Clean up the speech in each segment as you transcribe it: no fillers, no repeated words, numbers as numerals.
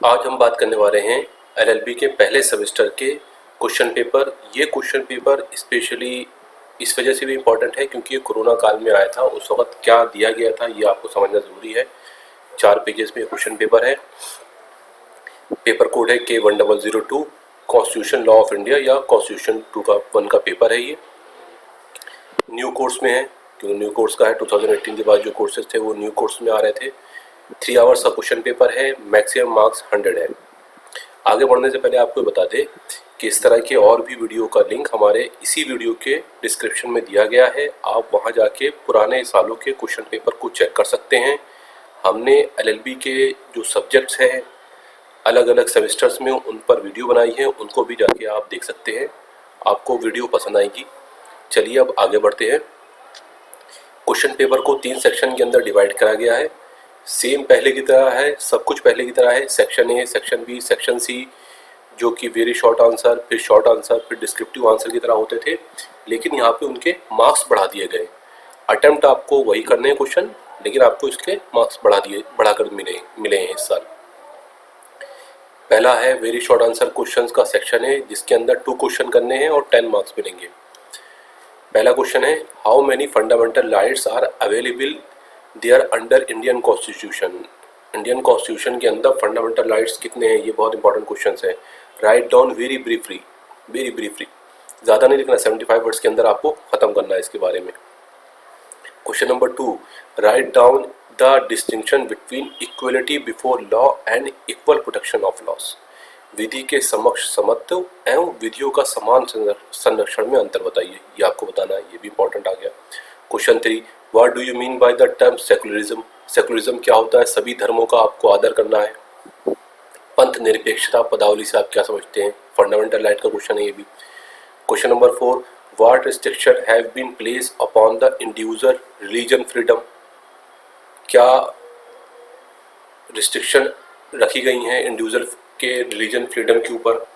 आज हम बात करने वाले हैं एलएलबी के पहले सेमेस्टर के क्वेश्चन पेपर। ये क्वेश्चन पेपर स्पेशली इस वजह से भी इम्पोर्टेंट है क्योंकि ये कोरोना काल में आया था। उस वक्त क्या दिया गया था ये आपको समझना ज़रूरी है। 4 पेजेस में क्वेश्चन पेपर है। पेपर कोड है K1002। Constitution law of India या कॉन्स्टिट्यूशन 1 का पेपर है। ये न्यू कोर्स में है क्योंकि न्यू कोर्स का है। 2018 के बाद जो कोर्सेज थे वो न्यू कोर्स में आ रहे थे। 3 आवर्स का क्वेश्चन पेपर है। मैक्सिमम मार्क्स 100 है। आगे बढ़ने से पहले आपको बता दें कि इस तरह के और भी वीडियो का लिंक हमारे इसी वीडियो के डिस्क्रिप्शन में दिया गया है। आप वहां जाके पुराने सालों के क्वेश्चन पेपर को चेक कर सकते हैं। हमने एलएलबी के जो सब्जेक्ट्स हैं अलग अलग सेमेस्टर्स में उन पर वीडियो बनाई है, उनको भी जाके आप देख सकते हैं। आपको वीडियो पसंद आएगी। चलिए अब आगे बढ़ते हैं। क्वेश्चन पेपर को 3 सेक्शन के अंदर डिवाइड करा गया है। सेम पहले की तरह है, सब कुछ पहले की तरह है। Section A, section B, section C जो कि वेरी शॉर्ट आंसर, फिर शॉर्ट आंसर, फिर डिस्क्रिप्टिव आंसर की तरह होते थे, लेकिन यहाँ पे उनके मार्क्स बढ़ा दिए गए। अटेम्प्ट आपको वही करने हैं क्वेश्चन, लेकिन आपको इसके मार्क्स बढ़ाकर मिले हैं इस साल। पहला है वेरी शॉर्ट आंसर क्वेश्चंस का सेक्शन है जिसके अंदर 2 क्वेश्चन करने हैं और 10 मार्क्स मिलेंगे। पहला क्वेश्चन है how many fundamental rights are available there under Indian constitution. Indian constitution के अंदर फंडामेंटल राइट्स कितने हैं, ये बहुत इंपॉर्टेंट क्वेश्चन है। राइट डाउन वेरी ब्रीफली, ज़्यादा नहीं लिखना, 75 वर्ड्स के अंदर आपको ख़त्म करना है इसके बारे में। Question number 2, write down the distinction between equality before law and equal protection of laws. विधि के समक्ष समत्व एवं विधियों का समान संरक्षण में अंतर बताइए, ये आपको बताना है। ये भी इंपॉर्टेंट आ गया। Question 3, what do you mean by the term secularism. Secularism क्या होता है, सभी धर्मों का आपको आदर करना है। पंथ निरपेक्षता पदावली से आप क्या समझते हैं, फंडामेंटल राइट का क्वेश्चन है ये भी। Question number 4, what restriction have been place upon the individual religion freedom. क्या रिस्ट्रिक्शन रखी गई हैं इंडिविजुअल के रिलीजन फ्रीडम के ऊपर,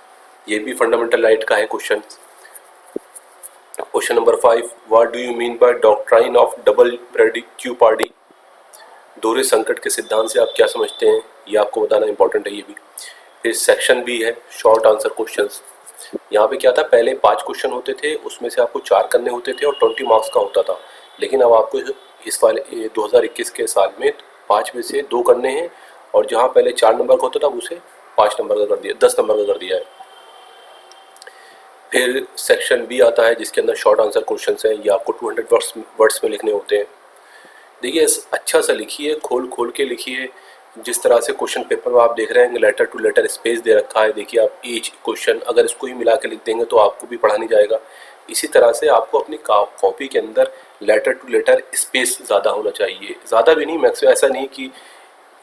ये भी फंडामेंटल राइट का है question. Question number 5, what do you mean by doctrine of double प्रेडिक्यूपार्डी। दोहरे संकट के सिद्धांत से आप क्या समझते हैं, ये आपको बताना इंपॉर्टेंट है ये भी। फिर सेक्शन बी है शॉर्ट आंसर क्वेश्चंस। यहाँ पे क्या था, पहले 5 क्वेश्चन होते थे, उसमें से आपको 4 करने होते थे और 20 मार्क्स का होता था। लेकिन अब आपको इस वाले 2021 के साल में 5 में से 2 करने हैं और जहाँ पहले 4 नंबर का होता था उसे 5 नंबर का कर दिया, 10 नंबर का कर दिया है। फिर सेक्शन बी आता है जिसके अंदर शॉर्ट आंसर क्वेश्चंस हैं। ये आपको 200 वर्ड्स में लिखने होते हैं। देखिए अच्छा सा लिखिए, खोल के लिखिए। जिस तरह से क्वेश्चन पेपर में आप देख रहे हैं लेटर टू लेटर स्पेस दे रखा है। देखिए आप ईच क्वेश्चन अगर इसको ही मिला के लिख देंगे तो आपको भी पढ़ा नहीं जाएगा। इसी तरह से आपको अपनी कॉपी के अंदर लेटर टू लेटर स्पेस ज़्यादा होना चाहिए, ज़्यादा भी नहीं, मैक्सिमम ऐसा नहीं कि,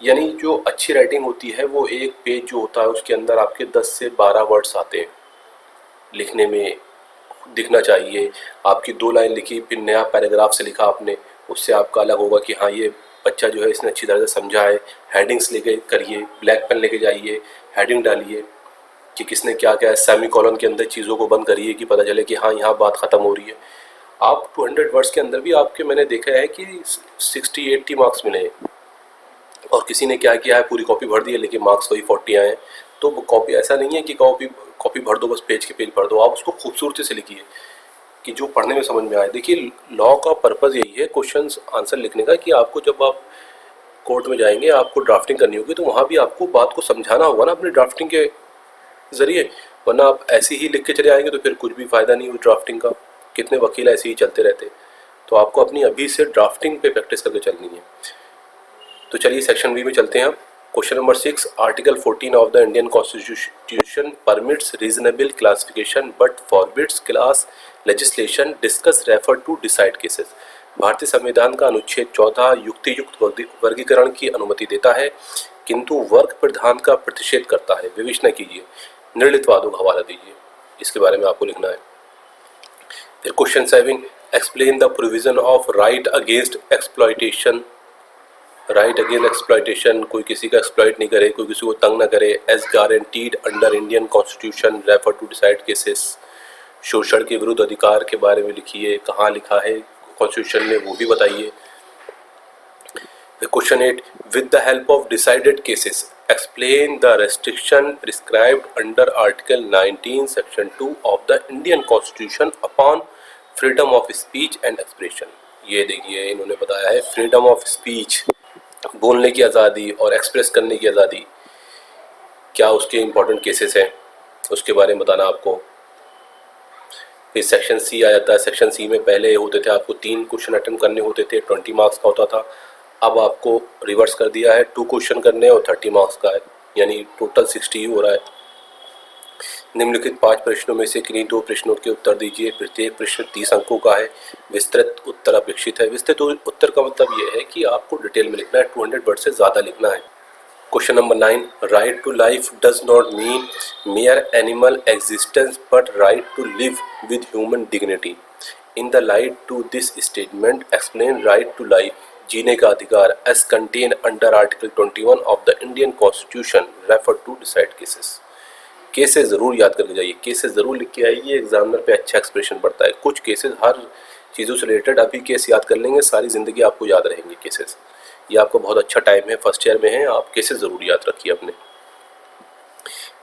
यानी जो अच्छी राइटिंग होती है वो एक पेज जो होता है उसके अंदर आपके 10 से 12 वर्ड्स आते हैं लिखने में, दिखना चाहिए। आपकी 2 लाइन लिखी फिर नया पैराग्राफ से लिखा आपने, उससे आपका अलग होगा कि हाँ ये बच्चा जो है इसने अच्छी तरह से समझा है। हेडिंग्स लेके करिए, ब्लैक पेन लेके जाइए, हेडिंग डालिए कि किसने क्या क्या है, सेमी कॉलन के अंदर चीज़ों को बंद करिए कि पता चले कि हाँ यहाँ बात ख़त्म हो रही है। आप 200 वर्ड्स के अंदर भी आपके मैंने देखा है कि 60-80 मार्क्स मिले हैं और किसी ने क्या किया है पूरी कॉपी भर दी है लेकिन मार्क्स वही 40 आए हैं। तो कॉपी ऐसा नहीं है कि कॉपी भर दो, बस पेज के पेज भर दो, आप उसको खूबसूरती से लिखिए कि जो पढ़ने में समझ में आए। देखिए लॉ का पर्पज़ यही है क्वेश्चन आंसर लिखने का कि आपको जब आप कोर्ट में जाएंगे आपको ड्राफ्टिंग करनी होगी तो वहाँ भी आपको बात को समझाना होगा ना अपनी ड्राफ्टिंग के ज़रिए, वरना आप ऐसे ही लिख के चले आएंगे तो फिर कुछ भी फ़ायदा नहीं हुई ड्राफ्टिंग का। कितने वकील ऐसे ही चलते रहते। तो आपको अपनी अभी से ड्राफ्टिंग पे प्रैक्टिस करके चलनी है। तो चलिए सेक्शन बी में चलते हैं। Question number 6, article 14 of the Indian constitution permits reasonable classification but forbids class legislation, discuss, refer to, decide cases. भारतीय संविधान का अनुच्छेद 14 युक्तियुक्त वर्गीकरण की अनुमति देता है किंतु वर्ग प्रधान का प्रतिषेध करता है। विवेचना कीजिए, निर्णित वादों का हवाला दीजिए, इसके बारे में आपको लिखना है। फिर question 7, explain the provision of right against exploitation. Right against exploitation, कोई किसी का एक्सप्लॉइट नहीं करे, कोई किसी को तंग ना करे, as guaranteed under Indian constitution, refer to, decide cases. शोषण के विरुद्ध अधिकार के बारे में लिखिए, कहाँ लिखा है कॉन्स्टिट्यूशन में वो भी बताइए। Question 8. With the help of decided cases, explain the restriction prescribed under Article 19, Section 2 of the Indian Constitution upon freedom of speech and expression. ये देखिए इन्होंने बताया है फ्रीडम ऑफ स्पीच, बोलने की आज़ादी और एक्सप्रेस करने की आज़ादी, क्या उसके इम्पोर्टेंट केसेस हैं उसके बारे में बताना आपको। फिर सेक्शन सी आ जाता है। सेक्शन सी में पहले होते थे आपको 3 क्वेश्चन अटेम्प्ट करने होते थे, 20 मार्क्स का होता था। अब आपको रिवर्स कर दिया है, 2 क्वेश्चन करने और 30 मार्क्स का है, यानी टोटल 60 हो रहा है। निम्नलिखित 5 प्रश्नों में से किन्हीं 2 प्रश्नों के उत्तर दीजिए। प्रत्येक प्रश्न 30 अंकों का है। विस्तृत उत्तर अपेक्षित है। विस्तृत उत्तर का मतलब ये है कि आपको डिटेल में लिखना है, 200 वर्ड से ज़्यादा लिखना है। Question number 9. Right to life does not mean mere animal existence but right to live with human dignity. In the light to this statement, explain right to life, जीने का अधिकार, as contained under Article 21 of the Indian Constitution, refer to decide cases. Cases ज़रूर याद करके जाइए, cases ज़रूर लिख के आइए, एग्जामिनर पे अच्छा एक्सप्रेशन पड़ता है। कुछ केसेस हर चीज़ों से रिलेटेड अभी केस याद कर लेंगे, सारी ज़िंदगी आपको याद रहेंगे केसेस। ये आपको बहुत अच्छा टाइम है, फर्स्ट ईयर में है, आप केसेस ज़रूर याद रखिए अपने।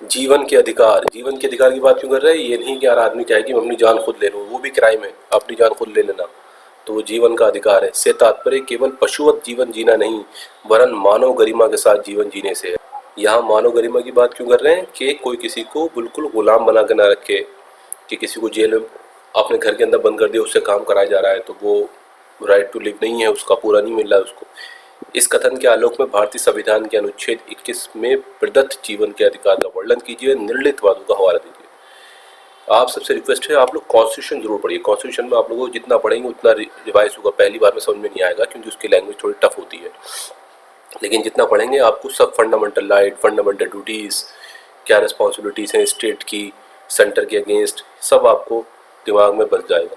जीवन के अधिकार, जीवन के अधिकार की बात क्यों कर रहे हैं? ये नहीं कि यार आदमी चाहे कि मैं अपनी जान खुद ले लूँ, वो भी क्राइम है, अपनी जान खुद ले लेना, तो वो जीवन का अधिकार है। से तात्पर्य केवल पशुवत जीवन जीना नहीं, वरन मानव गरिमा के साथ जीवन जीने से है। यहाँ मानव गरिमा की बात क्यों कर रहे हैं कि कोई किसी को बिल्कुल गुलाम बना के ना रखे, कि किसी को जेल में अपने घर के अंदर बंद कर दिया, उससे काम कराया जा रहा है, तो वो राइट टू लिव नहीं है, उसका पूरा नहीं मिल रहा है उसको। इस कथन के आलोक में भारतीय संविधान के अनुच्छेद 21 में प्रदत्त जीवन के अधिकार का वर्णन कीजिए, निर्णित वादों का हवाला दीजिए। आप सबसे रिक्वेस्ट है, आप लोग कॉन्स्टिट्यूशन जरूर पढ़िए। कॉन्स्टिट्यूशन में आप लोगों को जितना पढ़ेंगे उतना रिवाइज होगा। पहली बार में समझ में नहीं आएगा क्योंकि उसकी लैंग्वेज थोड़ी टफ होती है, लेकिन जितना पढ़ेंगे आपको सब फंडामेंटल राइट, फंडामेंटल ड्यूटीज़, क्या रिस्पॉन्सिबिलिटीज़ हैं स्टेट की, सेंटर के अगेंस्ट, सब आपको दिमाग में बस जाएगा।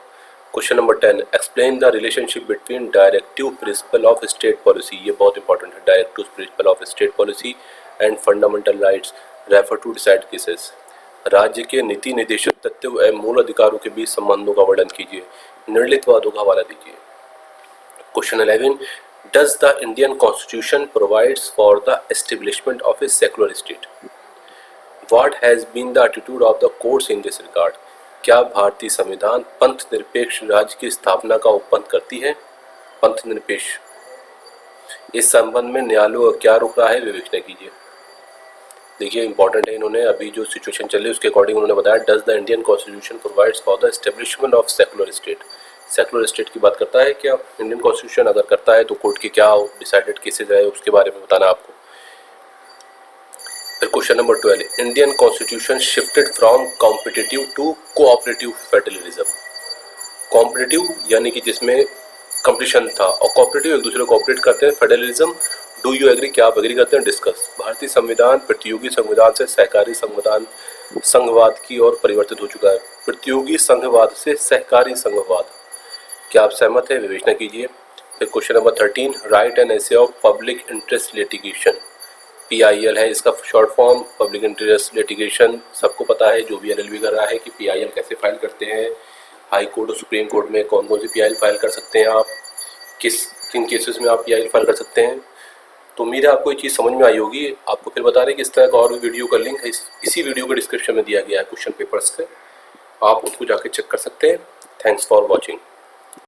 Question number 10. Explain the relationship between directive principle of state policy, ये बहुत इंपॉर्टेंट है, directive principle of state policy and fundamental rights, refer to decide cases. राज्य के नीति निर्देशक तत्व एवं मूल अधिकारों के बीच संबंधों का वर्णन कीजिए, निर्णित वादों का हवाला दीजिए। Question 11. Does the Indian Constitution provides for the establishment of a secular state? What has been the attitude of the courts in this regard? क्या भारतीय संविधान पंथ निरपेक्ष राज्य की स्थापना का उपबंध करती है? पंथ निरपेक्ष, इस संबंध में न्यायालयों का क्या रुख रहा है, विवेचना कीजिए। देखिए इंपॉर्टेंट है, इन्होंने अभी जो सिचुएशन चल रही है उसके अकॉर्डिंग उन्होंने बताया, does the Indian constitution provides for the establishment of secular state. Secular state की बात करता है क्या इंडियन कॉन्स्टिट्यूशन? अगर करता है तो कोर्ट के क्या डिसाइडेड केसेज है उसके बारे में बताना आपको। फिर question number 12. Indian constitution shifted from competitive to cooperative federalism. Competitive यानी कि जिसमें कंपटीशन था, और कोऑपरेटिव एक दूसरे को कोऑपरेट करते हैं। फेडरलिज्म, डू यू एग्री, क्या आप एग्री करते हैं? डिस्कस। भारतीय संविधान प्रतियोगी संविधान से सहकारी संविधान संघवाद की ओर परिवर्तित हो चुका है। प्रतियोगी संघवाद से सहकारी संघवाद, क्या आप सहमत हैं? विवेचना कीजिए। फिर question number 13. Right and essay of public interest litigation, PIL है इसका short form, public interest litigation. सबको पता है जो भी LLB कर रहा है कि PIL कैसे फाइल करते हैं, हाई कोर्ट और सुप्रीम कोर्ट में कौन कौन सी PIL फाइल कर सकते हैं आप, किन केसेस में आप PIL फाइल कर सकते हैं। तो उम्मीद है आपको ये चीज़ समझ में आई होगी। आपको फिर बता रहे कि इस तरह का और भी वीडियो का लिंक है इसी वीडियो के डिस्क्रिप्शन में दिया गया है क्वेश्चन पेपर्स के, आप उसको जाके चेक कर सकते हैं। Thanks for watching.